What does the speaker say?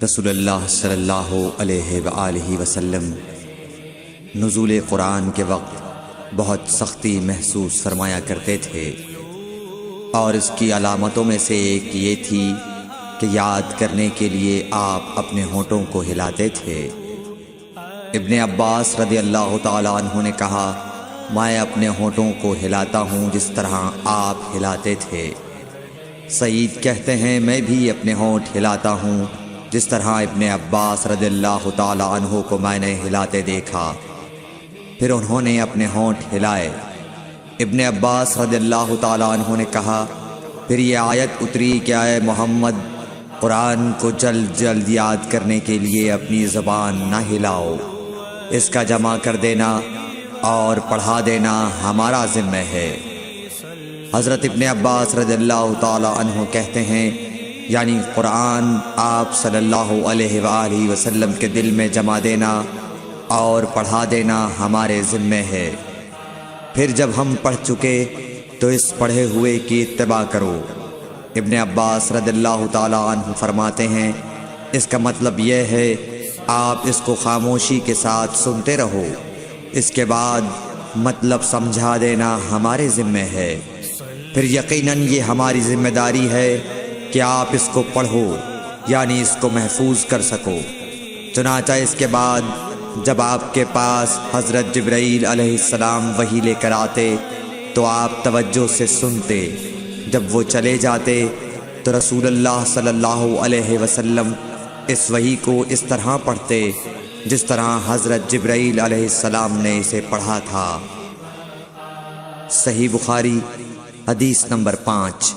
رسول اللہ صلی اللہ علیہ وآلہ وسلم نزول قرآن کے وقت بہت سختی محسوس فرمایا کرتے تھے، اور اس کی علامتوں میں سے ایک یہ تھی کہ یاد کرنے کے لیے آپ اپنے ہونٹوں کو ہلاتے تھے۔ ابن عباس رضی اللہ تعالیٰ عنہ نے کہا، میں اپنے ہونٹوں کو ہلاتا ہوں جس طرح آپ ہلاتے تھے۔ سعید کہتے ہیں، میں بھی اپنے ہونٹ ہلاتا ہوں جس طرح ابن عباس رضی اللہ تعالیٰ عنہ کو میں نے ہلاتے دیکھا۔ پھر انہوں نے اپنے ہونٹ ہلائے۔ ابن عباس رضی اللہ تعالیٰ عنہ نے کہا، پھر یہ آیت اتری کہ اے محمد، قرآن کو جلد جلد یاد کرنے کے لیے اپنی زبان نہ ہلاؤ، اس کا جمع کر دینا اور پڑھا دینا ہمارا ذمہ ہے۔ حضرت ابن عباس رضی اللہ تعالیٰ عنہ کہتے ہیں، یعنی قرآن آپ صلی اللہ علیہ وآلہ وسلم کے دل میں جمع دینا اور پڑھا دینا ہمارے ذمہ ہے۔ پھر جب ہم پڑھ چکے تو اس پڑھے ہوئے کی اتباع کرو۔ ابن عباس رضی اللہ تعالیٰ عنہ فرماتے ہیں، اس کا مطلب یہ ہے آپ اس کو خاموشی کے ساتھ سنتے رہو، اس کے بعد مطلب سمجھا دینا ہمارے ذمہ ہے۔ پھر یقیناً یہ ہماری ذمہ داری ہے کہ آپ اس کو پڑھو، یعنی اس کو محفوظ کر سکو۔ چنانچہ اس کے بعد جب آپ کے پاس حضرت جبرائیل علیہ السلام وحی لے کر آتے تو آپ توجہ سے سنتے، جب وہ چلے جاتے تو رسول اللہ صلی اللہ علیہ وسلم اس وحی کو اس طرح پڑھتے جس طرح حضرت جبرائیل علیہ السلام نے اسے پڑھا تھا۔ صحیح بخاری حدیث نمبر 5۔